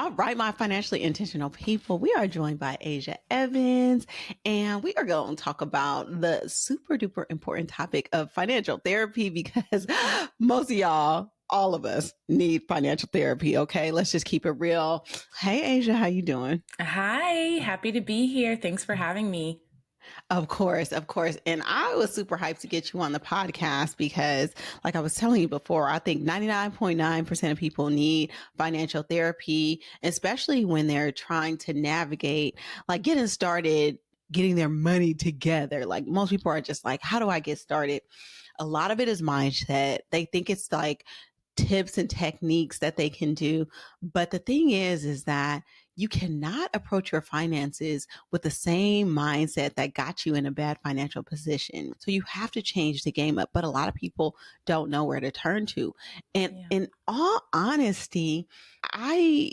All right, my financially intentional people, we are joined by Asia Evans, and we are going to talk about the super duper important topic of financial therapy because most of y'all, all of us need financial therapy. Okay, let's just keep it real. Hey, Asia, how you doing? Hi, happy to be here. Thanks for having me. Of course, of course. And I was super hyped to get you on the podcast because, like I was telling you before, I think 99.9% of people need financial therapy, especially when they're trying to navigate, like getting started, getting their money together. Like most people are just like, how do I get started? A lot of it is mindset. They think it's like tips and techniques that they can do. But the thing is that you cannot approach your finances with the same mindset that got you in a bad financial position. So you have to change the game up. But a lot of people don't know where to turn to. And in all honesty, I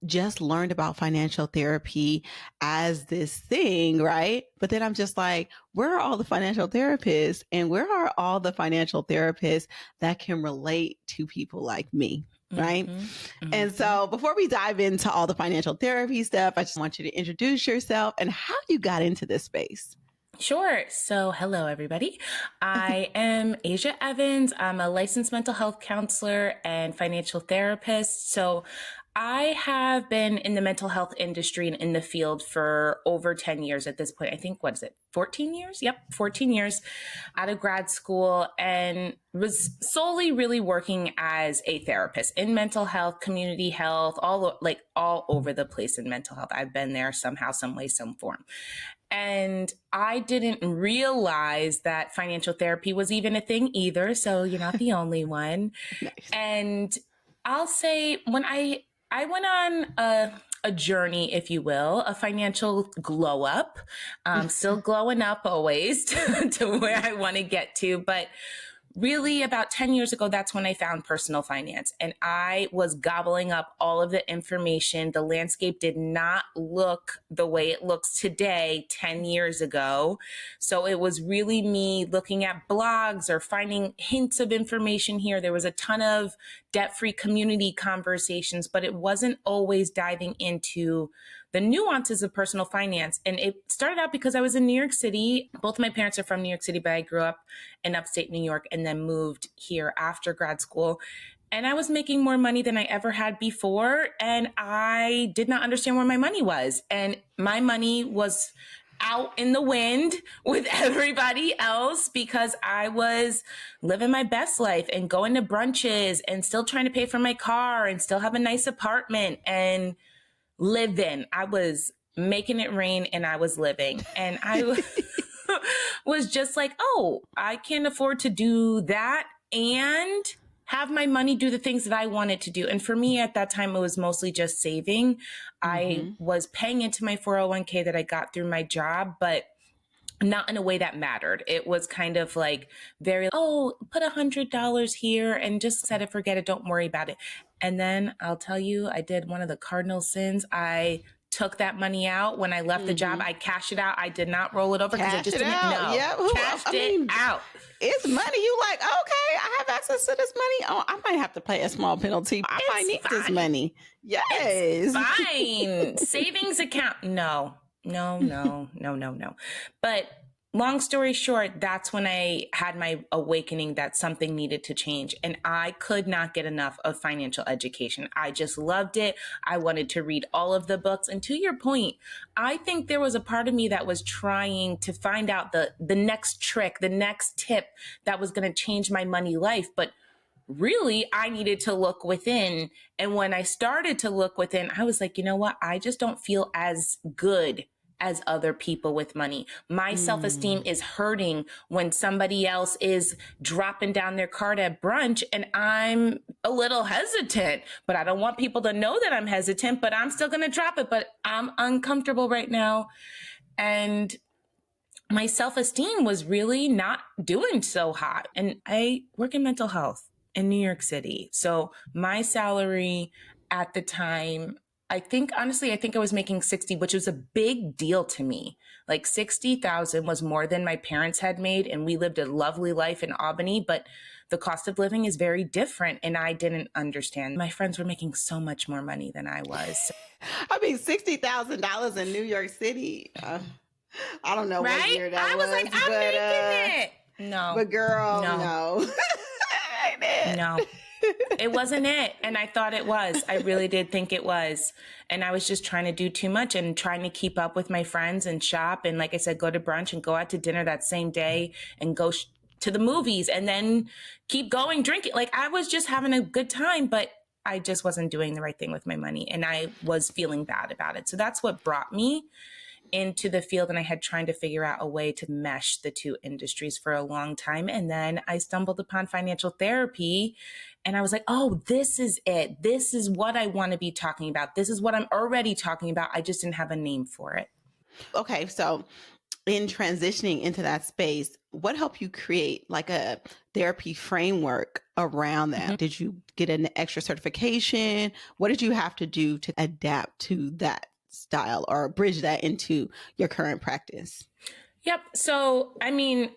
just learned about financial therapy as this thing, right? But then I'm just like, where are all the financial therapists and where are all the financial therapists that can relate to people like me? Right. And so before we dive into all the financial therapy stuff, I just want you to introduce yourself and how you got into this space. Sure. So, hello, everybody. I am Asia Evans. I'm a licensed mental health counselor and financial therapist. So, I have been in the mental health industry and in the field for over 10 years at this point. I think, 14 years? Yep, 14 years out of grad school, and was solely really working as a therapist in mental health, community health, all over the place in mental health. I've been there somehow, some way, some form. And I didn't realize that financial therapy was even a thing either. So you're not the only one. Nice. And I'll say when I went on a journey, if you will, a financial glow up, still glowing up always to where I want to get to. But really about 10 years ago, that's when I found personal finance, and I was gobbling up all of the information. The landscape did not look the way it looks today 10 years ago. So it was really me looking at blogs or finding hints of information here. There was a ton of debt-free community conversations, but it wasn't always diving into the nuances of personal finance. And it started out because I was in New York City. Both of my parents are from New York City, but I grew up in upstate New York and then moved here after grad school. And I was making more money than I ever had before. And I did not understand where my money was. And my money was out in the wind with everybody else because I was living my best life and going to brunches and still trying to pay for my car and still have a nice apartment and living. I was making it rain and I was living. And I was just like, oh, I can't afford to do that and have my money do the things that I wanted to do. And for me at that time, it was mostly just saving. I was paying into my 401k that I got through my job, but not in a way that mattered. It was kind of like very, put $100 here and just set it, forget it, don't worry about it. And then I'll tell you, I did one of the cardinal sins. I took that money out when I left the job. I cashed it out. I did not roll it over because I just didn't know. Yeah. Cashed it out. It's money. You like, okay, I have access to this money. Oh, I might have to pay a small penalty. I might need this money. Yes. It's fine. Savings account. No. But long story short, that's when I had my awakening that something needed to change. And I could not get enough of financial education. I just loved it. I wanted to read all of the books. And to your point, I think there was a part of me that was trying to find out the next trick, the next tip that was going to change my money life. But really, I needed to look within. And when I started to look within, I was like, you know what? I just don't feel as good as other people with money. My self-esteem is hurting when somebody else is dropping down their card at brunch and I'm a little hesitant, but I don't want people to know that I'm hesitant, but I'm still going to drop it, but I'm uncomfortable right now. And my self-esteem was really not doing so hot. And I work in mental health in New York City. So my salary at the time, I think I was making 60, which was a big deal to me. Like 60,000 was more than my parents had made. And we lived a lovely life in Albany, but the cost of living is very different. And I didn't understand. My friends were making so much more money than I was. I mean, $60,000 in New York City. I don't know what year that I was like, I'm making it. No. But girl, no. Ain't it? No. It wasn't it. And I thought it was. I really did think it was. And I was just trying to do too much and trying to keep up with my friends and shop. And like I said, go to brunch and go out to dinner that same day and go to the movies and then keep going drinking. Like I was just having a good time, but I just wasn't doing the right thing with my money. And I was feeling bad about it. So that's what brought me into the field. And I had trying to figure out a way to mesh the two industries for a long time. And then I stumbled upon financial therapy and I was like, oh, this is it. This is what I want to be talking about. This is what I'm already talking about. I just didn't have a name for it. Okay. So in transitioning into that space, what helped you create like a therapy framework around that? Mm-hmm. Did you get an extra certification? What did you have to do to adapt to that style or bridge that into your current practice? Yep. So, I mean,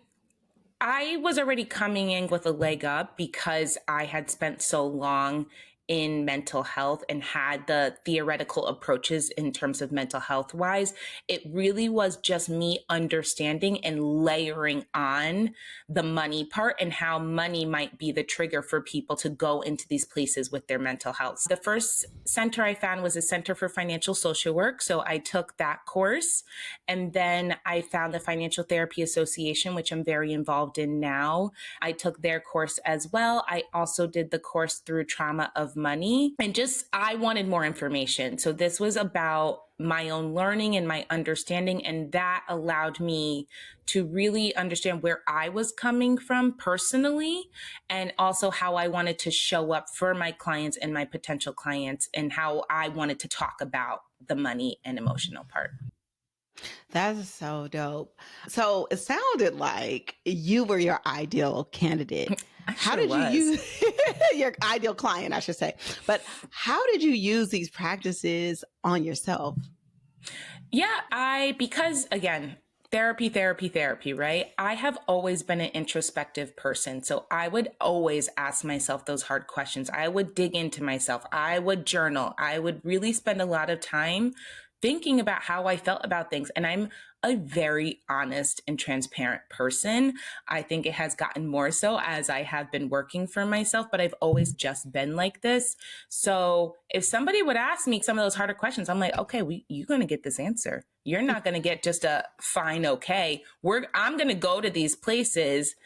I was already coming in with a leg up because I had spent so long in mental health and had the theoretical approaches in terms of mental health wise. It really was just me understanding and layering on the money part and how money might be the trigger for people to go into these places with their mental health. The first center I found was a Center for Financial Social Work. So I took that course and then I found the Financial Therapy Association, which I'm very involved in now. I took their course as well. I also did the course through Trauma of Money and just, I wanted more information. So this was about my own learning and my understanding. And that allowed me to really understand where I was coming from personally, and also how I wanted to show up for my clients and my potential clients and how I wanted to talk about the money and emotional part. That's so dope. So it sounded like you were your ideal candidate. How did you use your ideal client, I should say, but how did you use these practices on yourself? Yeah, because again, therapy, right? I have always been an introspective person. So I would always ask myself those hard questions. I would dig into myself. I would journal. I would really spend a lot of time thinking about how I felt about things. And I'm a very honest and transparent person. I think it has gotten more so as I have been working for myself, but I've always just been like this. So if somebody would ask me some of those harder questions, I'm like, okay, you're going to get this answer. You're not going to get just a fine, okay. I'm going to go to these places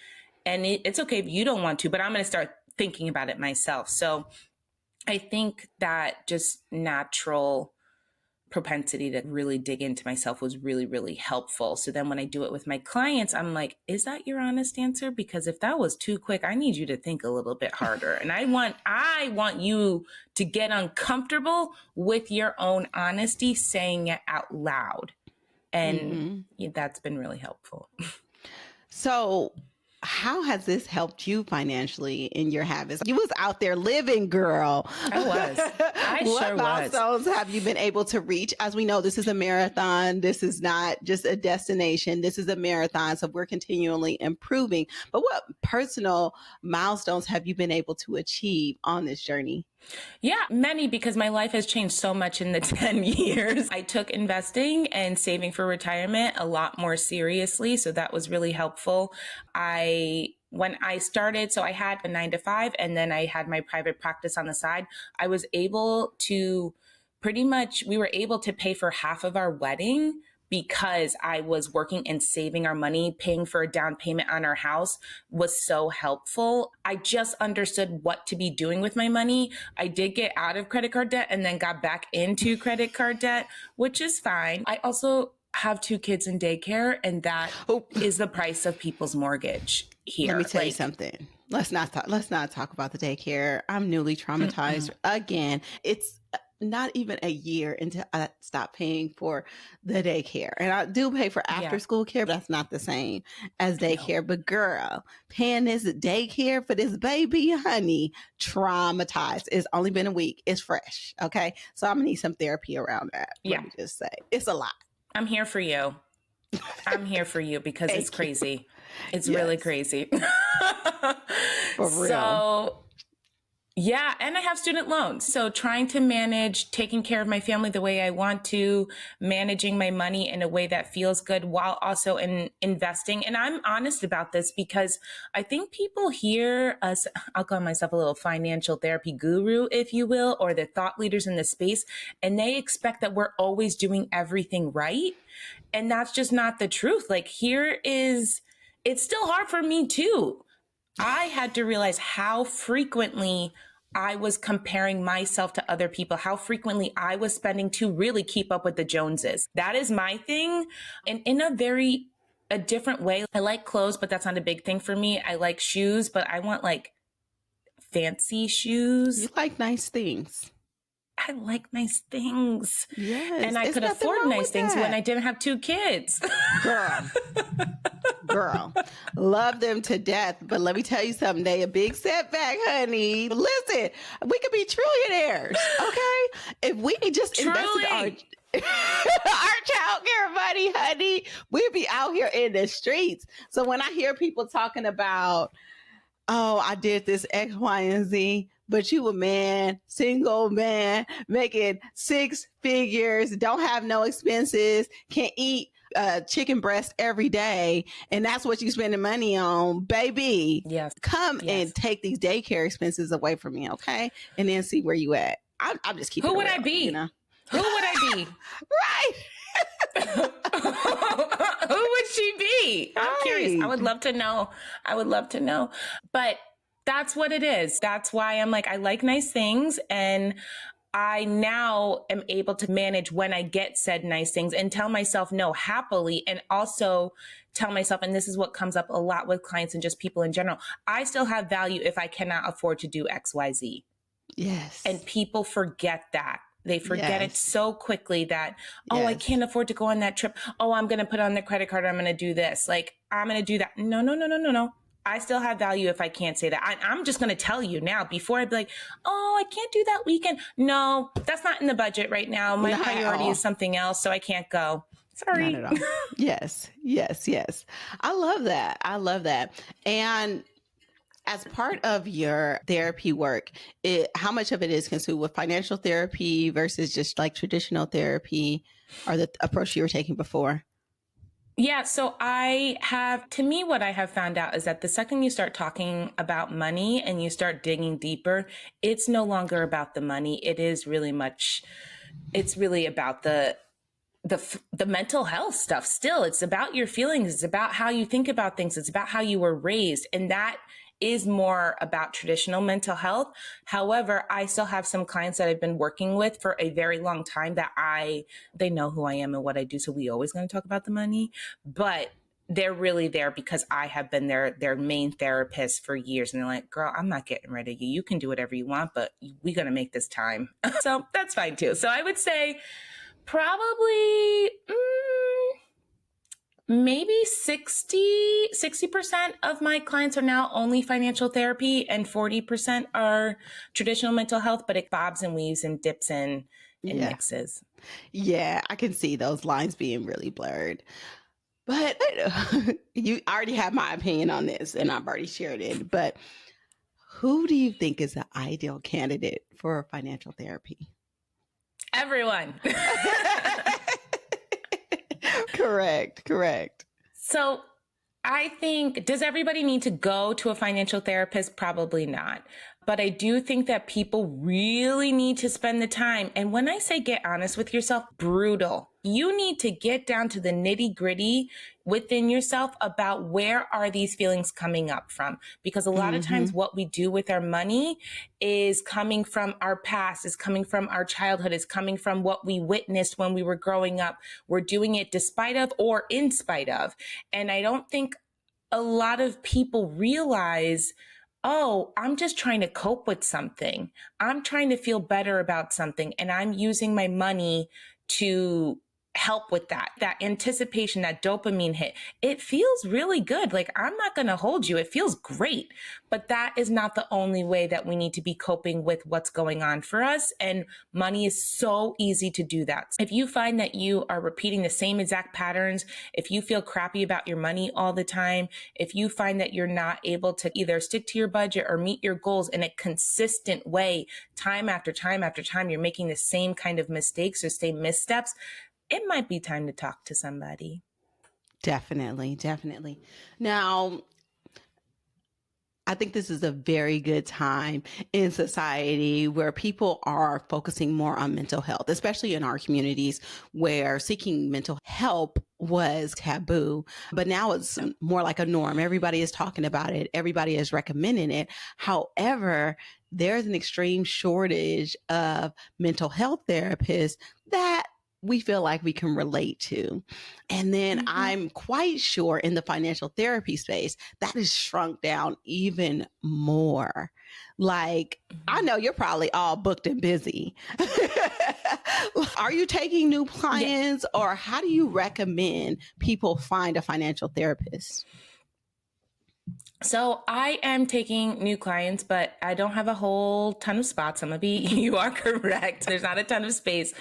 and it's okay if you don't want to, but I'm going to start thinking about it myself. So I think that just natural propensity to really dig into myself was really, really helpful. So then when I do it with my clients, I'm like, is that your honest answer? Because if that was too quick, I need you to think a little bit harder. And I want you to get uncomfortable with your own honesty, saying it out loud. And that's been really helpful. So how has this helped you financially in your habits? You was out there living, girl. I was. What milestones have you been able to reach? As we know, this is a marathon. This is not just a destination. This is a marathon. So we're continually improving. But what personal milestones have you been able to achieve on this journey? Yeah, many, because my life has changed so much in the 10 years. I took investing and saving for retirement a lot more seriously. So that was really helpful. When I started, so I had a 9-to-5 and then I had my private practice on the side. I was able to we were able to pay for half of our wedding because I was working and saving our money. Paying for a down payment on our house was so helpful. I just understood what to be doing with my money. I did get out of credit card debt and then got back into credit card debt, which is fine. I also have 2 kids in daycare, and that is the price of people's mortgage here. Let me tell you something. Let's not talk about the daycare. I'm newly traumatized again. It's not even a year until I stopped paying for the daycare. And I do pay for after school care, but that's not the same as daycare. But girl, paying this daycare for this baby, honey, traumatized. It's only been a week. It's fresh. Okay. So I'm gonna need some therapy around that. Let me just say, it's a lot. I'm here for you. I'm here for you because it's crazy. It's really Yes, crazy. for real. So yeah, and I have student loans. So trying to manage taking care of my family the way I want to, managing my money in a way that feels good while also investing. And I'm honest about this because I think people hear us, I'll call myself a little financial therapy guru, if you will, or the thought leaders in the space, and they expect that we're always doing everything right. And that's just not the truth. Like it's still hard for me too. I had to realize how frequently I was comparing myself to other people, how frequently I was spending to really keep up with the Joneses. That is my thing. And in a different way. I like clothes, but that's not a big thing for me. I like shoes, but I want like fancy You shoes. like nice things. I like nice things. Yes, And I it's could nothing afford wrong nice with things when I that. didn't have 2 kids. Girl, girl, love them to death. But let me tell you something, they a big setback, honey. Listen, we could be trillionaires, okay? If we just invested our Truly. our child care money, honey, we'd be out here in the streets. So when I hear people talking about, oh, I did this X, Y, and Z, but you a man, single man, making 6 figures, don't have no expenses, can eat chicken breast every day, and that's what you spending money on, baby. Yes. Come and Yes. take these daycare expenses away from me, okay? And then see where you at. I'm just keeping Who it would real, I be? Who would I be? Right. Who would she be? I'm curious. I Right. would love to know. I would love to know. But that's what it is. That's why I'm like, I like nice things. And I now am able to manage when I get said nice things and tell myself no happily. And also tell myself, and this is what comes up a lot with clients and just people in general, I still have value if I cannot afford to do XYZ. Yes. And people forget that. They forget it Yes. so quickly that, oh, I Yes. can't afford to go on that trip. Oh, I'm going to put on the credit card. I'm going to do this. Like, I'm going to do that. No, no, no, no, no, no. I still have value if I can't say that. I'm just going to tell you now before I'd be like, oh, I can't do that weekend. No, that's not in the budget right now. My Not at priority all. is something else, so I can't go. Sorry. Not at all. Yes, yes, yes. I love that. I love that. And as part of your therapy work, how much of it is consumed with financial therapy versus just like traditional therapy or the approach you were taking before? Yeah, so to me, what I have found out is that the second you start talking about money and you start digging deeper, it's no longer about the money. It's really about the mental health stuff. Still, it's about your feelings. It's about how you think about things. It's about how you were raised. And that is more about traditional mental health. However, I still have some clients that I've been working with for a very long time that they know who I am and what I do. So we always going to talk about the money, but they're really there because I have been their main therapist for years. And they're like, girl, I'm not getting rid of you. You can do whatever you want, but we're going to make this time. So that's fine too. So I would say probably maybe 60% of my clients are now only financial therapy and 40% are traditional mental health, but it bobs and weaves and dips in and Yeah. mixes. Yeah, I can see those lines being really blurred. But you already have my opinion on this and I've already shared it. But who do you think is the ideal candidate for financial therapy? Everyone. Correct. So I think, does everybody need to go to a financial therapist? Probably not. But I do think that people really need to spend the time. And when I say get honest with yourself, brutal. You need to get down to the nitty gritty within yourself about where are these feelings coming up from? Because a lot of times what we do with our money is coming from our past, is coming from our childhood, is coming from what we witnessed when we were growing up. We're doing it despite of or in spite of. And I don't think a lot of people realize, oh, I'm just trying to cope with something. I'm trying to feel better about something. And I'm using my money to help with that anticipation, that dopamine hit. It feels really good. Like, I'm not going to hold you. It feels great. But that is not the only way that we need to be coping with what's going on for us. And money is so easy to do that. If you find that you are repeating the same exact patterns, if you feel crappy about your money all the time, if you find that you're not able to either stick to your budget or meet your goals in a consistent way, time after time after time, you're making the same kind of mistakes or same missteps, it might be time to talk to somebody. Definitely, definitely. Now, I think this is a very good time in society where people are focusing more on mental health, especially in our communities where seeking mental help was taboo. But now it's more like a norm. Everybody is talking about it. Everybody is recommending it. However, there's an extreme shortage of mental health therapists that we feel like we can relate to. And then I'm quite sure in the financial therapy space, that is shrunk down even more. Like, I know you're probably all booked and busy. Are you taking new clients, or how do you recommend people find a financial therapist? So I am taking new clients, but I don't have a whole ton of spots. You are correct. There's not a ton of space.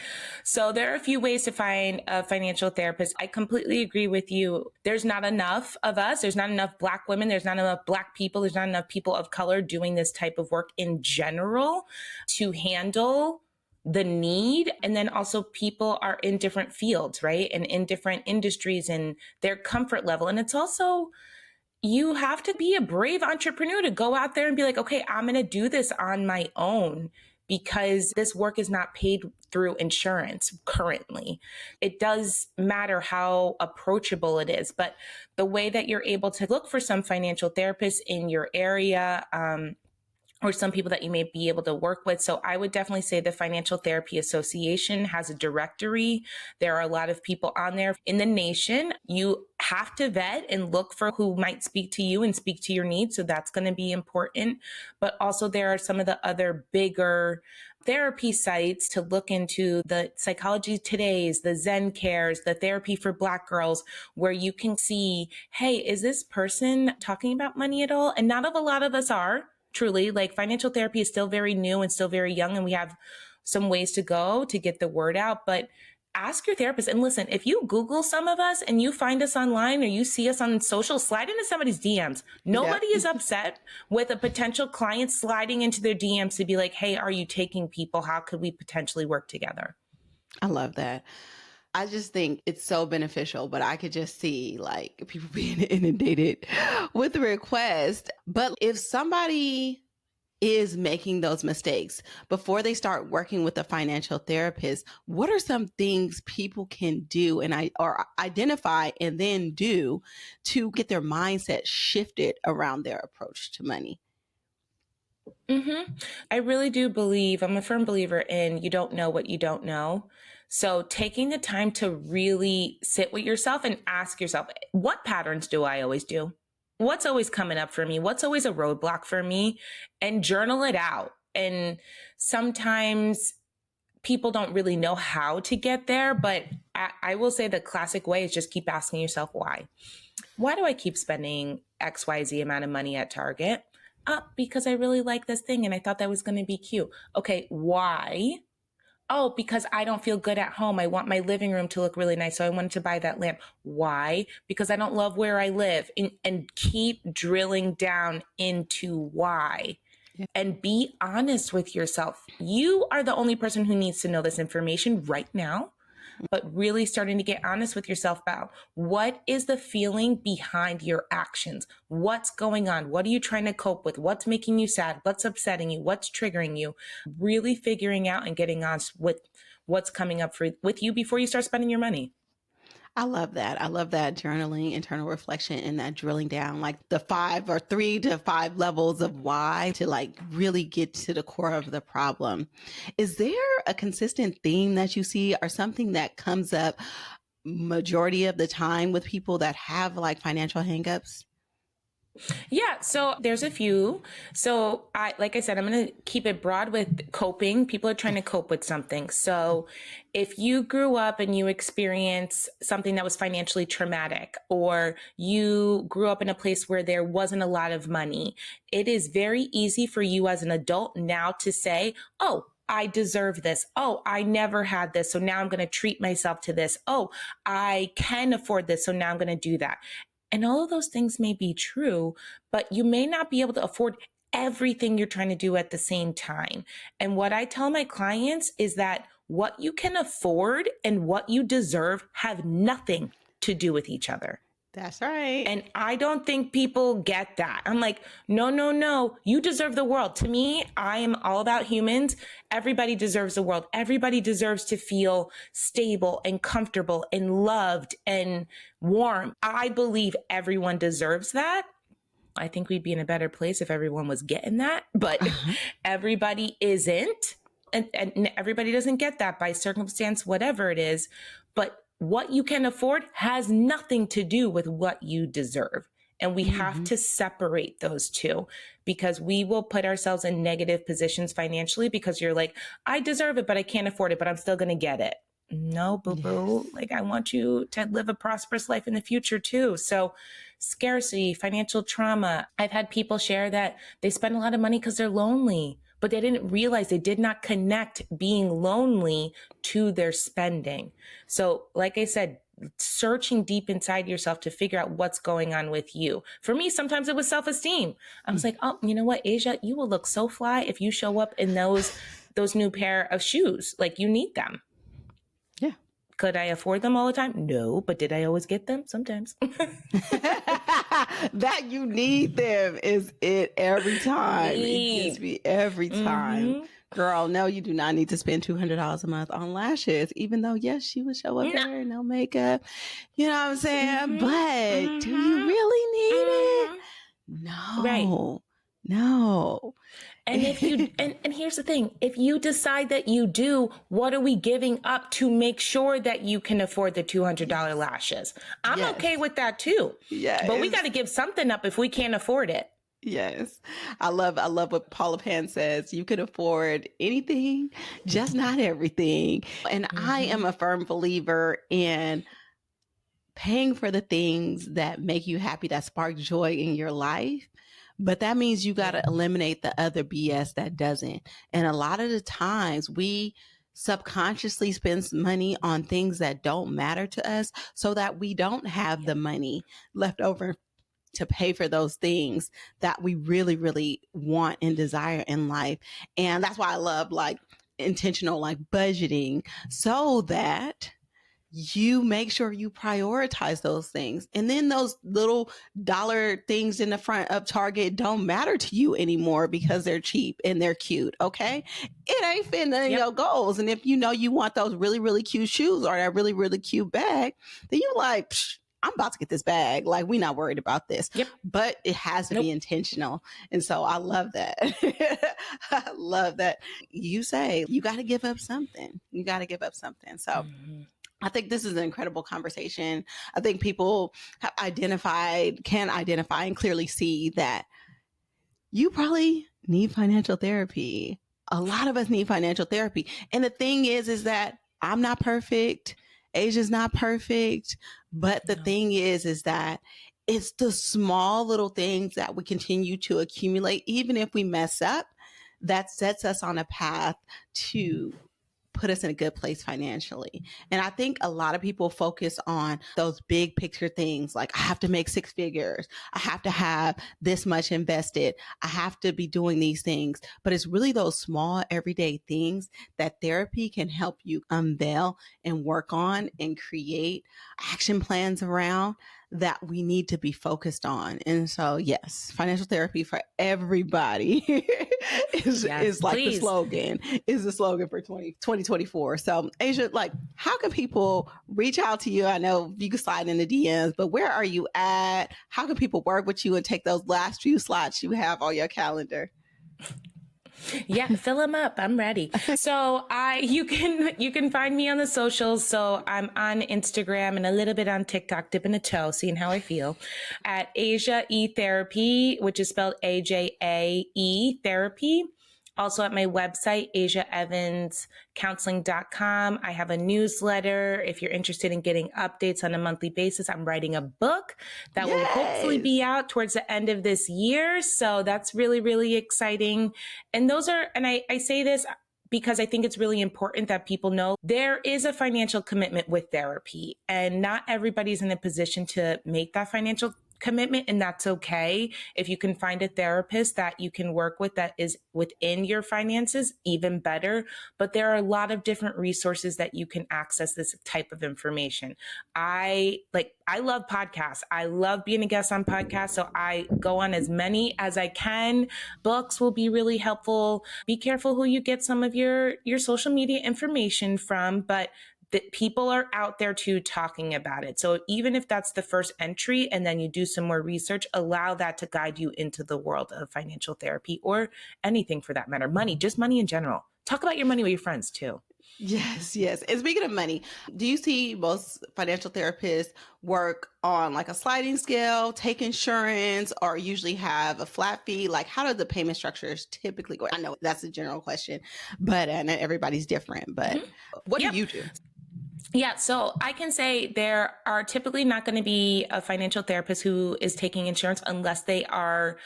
So there are a few ways to find a financial therapist. I completely agree with you. There's not enough of us. There's not enough Black women. There's not enough Black people. There's not enough people of color doing this type of work in general to handle the need. And then also people are in different fields, right? And in different industries and their comfort level. And it's also, you have to be a brave entrepreneur to go out there and be like, okay, I'm going to do this on my own because this work is not paid through insurance currently. It does matter how approachable it is, but the way that you're able to look for some financial therapists in your area, or some people that you may be able to work with. So I would definitely say the Financial Therapy Association has a directory. There are a lot of people on there in the nation. You have to vet and look for who might speak to you and speak to your needs. So that's going to be important. But also there are some of the other bigger therapy sites to look into, the Psychology Today's, the Zen Cares, the Therapy for Black Girls, where you can see, hey, is this person talking about money at all? And not a lot of us are. Truly, like, financial therapy is still very new and still very young, and we have some ways to go to get the word out. But ask your therapist. And listen, if you Google some of us and you find us online or you see us on social, slide into somebody's DMs. Nobody is upset with a potential client sliding into their DMs to be like, hey, are you taking people? How could we potentially work together? I love that. I just think it's so beneficial, but I could just see like people being inundated with requests. But if somebody is making those mistakes before they start working with a financial therapist, what are some things people can do or identify and then do to get their mindset shifted around their approach to money? I really do believe, I'm a firm believer in you don't know what you don't know. So taking the time to really sit with yourself and ask yourself, what patterns do I always do? What's always coming up for me? What's always a roadblock for me? And journal it out. And sometimes people don't really know how to get there, but I will say the classic way is just keep asking yourself why. Why do I keep spending XYZ amount of money at Target? Because I really like this thing and I thought that was going to be cute. Okay, why? Oh, because I don't feel good at home. I want my living room to look really nice. So I wanted to buy that lamp. Why? Because I don't love where I live. And keep drilling down into why. Yeah. And be honest with yourself. You are the only person who needs to know this information right now. But really starting to get honest with yourself about what is the feeling behind your actions? What's going on? What are you trying to cope with? What's making you sad? What's upsetting you? What's triggering you? Really figuring out and getting honest with what's coming up with you before you start spending your money. I love that. I love that journaling, internal reflection, and that drilling down, like the 5 or 3 to 5 levels of why to like really get to the core of the problem. Is there a consistent theme that you see or something that comes up majority of the time with people that have like financial hangups? Yeah, so there's a few. So like I said, I'm going to keep it broad with coping. People are trying to cope with something. So if you grew up and you experienced something that was financially traumatic, or you grew up in a place where there wasn't a lot of money, it is very easy for you as an adult now to say, oh, I deserve this. Oh, I never had this. So now I'm going to treat myself to this. Oh, I can afford this. So now I'm going to do that. And all of those things may be true, but you may not be able to afford everything you're trying to do at the same time. And what I tell my clients is that what you can afford and what you deserve have nothing to do with each other. That's right. And I don't think people get that. I'm like, no, you deserve the world. To me, I am all about humans. Everybody deserves the world. Everybody deserves to feel stable and comfortable and loved and warm. I believe everyone deserves that. I think we'd be in a better place if everyone was getting that, but everybody isn't. And everybody doesn't get that by circumstance, whatever it is. But what you can afford has nothing to do with what you deserve. And we have to separate those two, because we will put ourselves in negative positions financially because you're like, I deserve it, but I can't afford it, but I'm still going to get it. No, boo-boo. Yes. Like, I want you to live a prosperous life in the future too. So scarcity, financial trauma. I've had people share that they spend a lot of money because they're lonely, but they didn't realize, they did not connect being lonely to their spending. So like I said, searching deep inside yourself to figure out what's going on with you. For me, sometimes it was self-esteem. I was like, oh, you know what, Asia, you will look so fly if you show up in those new pair of shoes. Like, you need them. Yeah. Could I afford them all the time? No, but did I always get them? Sometimes. That you need them is it every time. It gets me every time. Girl, no, you do not need to spend $200 a month on lashes, even though, yes, she would show up there, no makeup. You know what I'm saying? But do you really need it? No. Right. No. And if you, and here's the thing, if you decide that you do, what are we giving up to make sure that you can afford the $200 lashes? I'm okay with that too. Yes. But we got to give something up if we can't afford it. Yes. I love what Paula Pan says. You can afford anything, just not everything. And I am a firm believer in paying for the things that make you happy, that spark joy in your life. But that means you got to eliminate the other BS that doesn't. And a lot of the times we subconsciously spend money on things that don't matter to us so that we don't have the money left over to pay for those things that we really, really want and desire in life. And that's why I love like intentional, like budgeting, so that you make sure you prioritize those things. And then those little dollar things in the front of Target don't matter to you anymore because they're cheap and they're cute. Okay. It ain't fitting your goals. And if you know you want those really, really cute shoes or that really, really cute bag, then you're like, I'm about to get this bag. Like, we're not worried about this. But it has to be intentional. And so I love that. I love that you say you got to give up something. You got to give up something. So I think this is an incredible conversation. I think people can identify and clearly see that you probably need financial therapy. A lot of us need financial therapy. And the thing is that I'm not perfect. Asia's not perfect. But the thing is that it's the small little things that we continue to accumulate, even if we mess up, that sets us on a path to put us in a good place financially. And I think a lot of people focus on those big picture things like, I have to make 6 figures. I have to have this much invested. I have to be doing these things. But it's really those small everyday things that therapy can help you unveil and work on and create action plans around that we need to be focused on. And so, yes, financial therapy for everybody is like the slogan for 2024. So, Asia, like, how can people reach out to you? I know you can slide in the DMs, but where are you at? How can people work with you and take those last few slots you have on your calendar? Yeah, fill them up. I'm ready. So you can find me on the socials. So I'm on Instagram and a little bit on TikTok, dipping a toe, seeing how I feel, at Asia E Therapy, which is spelled AJAE Therapy. Also at my website, asiaevanscounseling.com. I have a newsletter. If you're interested in getting updates on a monthly basis, I'm writing a book that will hopefully be out towards the end of this year. So that's really, really exciting. And I say this because I think it's really important that people know there is a financial commitment with therapy, and not everybody's in a position to make that financial commitment, and that's okay. If you can find a therapist that you can work with that is within your finances, even better. But there are a lot of different resources that you can access this type of information. I love podcasts. I love being a guest on podcasts. So I go on as many as I can. Books will be really helpful. Be careful who you get some of your social media information from, but that people are out there too talking about it. So even if that's the first entry and then you do some more research, allow that to guide you into the world of financial therapy or anything for that matter. Money, just money in general. Talk about your money with your friends too. Yes, yes. And speaking of money, do you see most financial therapists work on like a sliding scale, take insurance, or usually have a flat fee? Like, how do the payment structures typically go? I know that's a general question, but and everybody's different. But what do you do? Yeah, so I can say there are typically not going to be a financial therapist who is taking insurance unless they are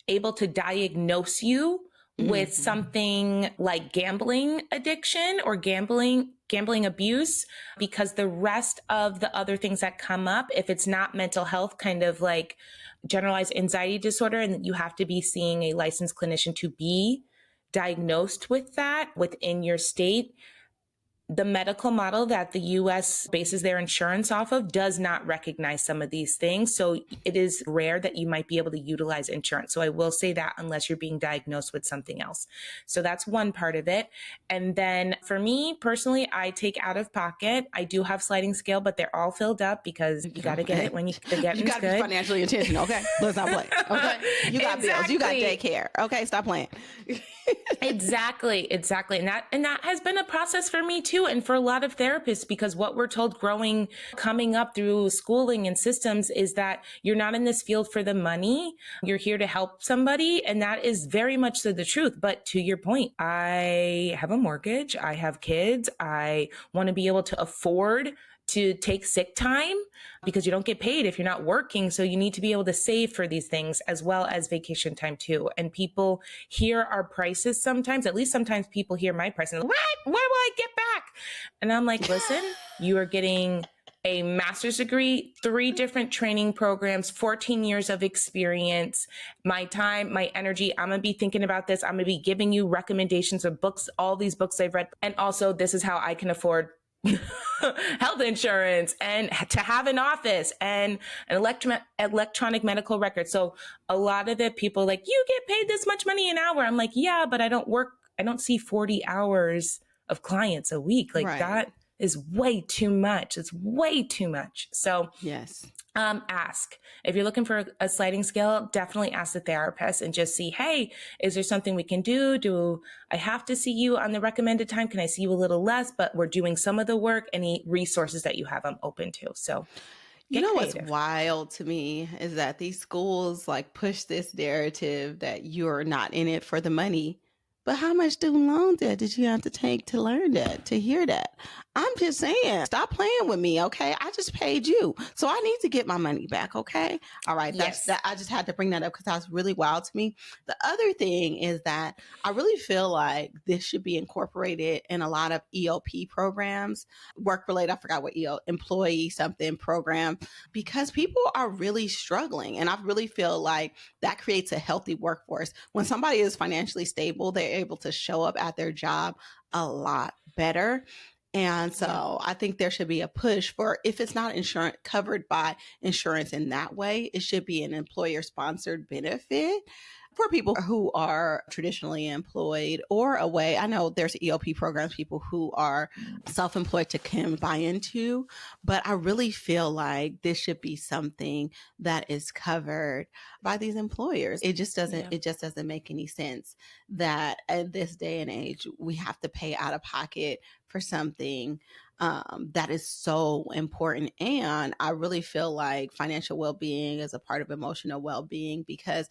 able to diagnose you with something like gambling addiction or gambling abuse, because the rest of the other things that come up, if it's not mental health, kind of like generalized anxiety disorder, and you have to be seeing a licensed clinician to be diagnosed with that within your state. The medical model that the US bases their insurance off of does not recognize some of these things. So it is rare that you might be able to utilize insurance. So I will say that unless you're being diagnosed with something else. So that's one part of it. And then for me personally, I take out of pocket. I do have sliding scale, but they're all filled up because you got to get it when the getting's You got to be financially intentional. Okay. Let's not play. Okay. You got bills. You got daycare. Okay. Stop playing. Exactly. And that has been a process for me too. And for a lot of therapists, because what we're told coming up through schooling and systems is that you're not in this field for the money. You're here to help somebody. And that is very much so the truth. But to your point, I have a mortgage. I have kids. I want to be able to afford to take sick time because you don't get paid if you're not working. So you need to be able to save for these things as well as vacation time too. And people hear our prices sometimes, at least sometimes people hear my price and what will I get back? And I'm like, listen, you are getting a master's degree, 3 different training programs, 14 years of experience, my time, my energy. I'm going to be thinking about this. I'm going to be giving you recommendations of books, all these books I've read. And also this is how I can afford health insurance and to have an office and an electronic medical record. So a lot of it, people are like, you get paid this much money an hour. I'm like, yeah, but I don't see 40 hours of clients a week. Like that is way too much. It's way too much. So yes. Ask. If you're looking for a sliding scale, definitely ask the therapist and just see, hey, is there something we can do? Do I have to see you on the recommended time? Can I see you a little less, but we're doing some of the work? Any resources that you have, I'm open to. So you know creative. What's wild to me is that these schools like push this narrative that you're not in it for the money. But how much student loan debt did you have to take to learn that, to hear that? I'm just saying, stop playing with me, okay? I just paid you. So I need to get my money back, okay? All right. Yes. I just had to bring that up because that's really wild to me. The other thing is that I really feel like this should be incorporated in a lot of EOP programs, work-related, I forgot what employee something program, because people are really struggling. And I really feel like that creates a healthy workforce. When somebody is financially stable, they're able to show up at their job a lot better. And so I think there should be a push for, if it's not insurance covered by insurance in that way, it should be an employer sponsored benefit. for people who are traditionally employed or away. I know there's EOP programs, people who are self-employed can buy into, but I really feel like this should be something that is covered by these employers. Yeah. It just doesn't make any sense that at this day and age we have to pay out of pocket for something that is so important. And I really feel like financial well-being is a part of emotional well-being, because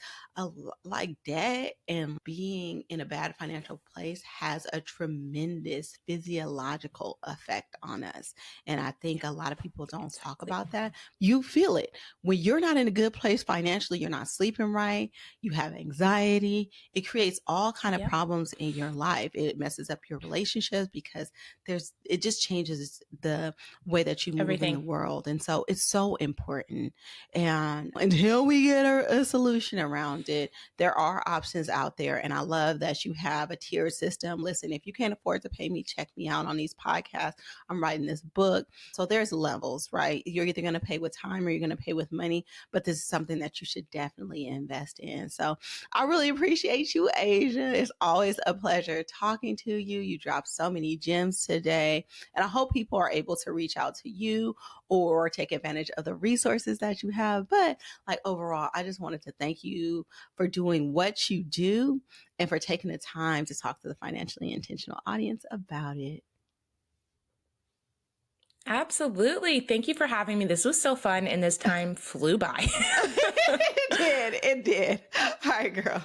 like debt and being in a bad financial place has a tremendous physiological effect on us. And I think a lot of people don't talk Exactly. about that. You feel it when you're not in a good place financially. You're not sleeping right, you have anxiety, it creates all kind of Yep. problems in your life. It messes up your relationships because it just changes the way that you move in the Everything. world. And so it's so important. And until we get a solution around it, there are options out there. And I love that you have a tiered system. Listen, if you can't afford to pay me, check me out on these podcasts. I'm writing this book. So there's levels, right? You're either going to pay with time or you're going to pay with money, but this is something that you should definitely invest in. So I really appreciate you, Asia. It's always a pleasure talking to you. You dropped so many gems today. And I hope people are able to reach out to you or take advantage of the resources that you have. But like overall, I just wanted to thank you for doing what you do and for taking the time to talk to the financially intentional audience about it. Absolutely. Thank you for having me. This was so fun, and this time flew by. It did. It did. All right, girl.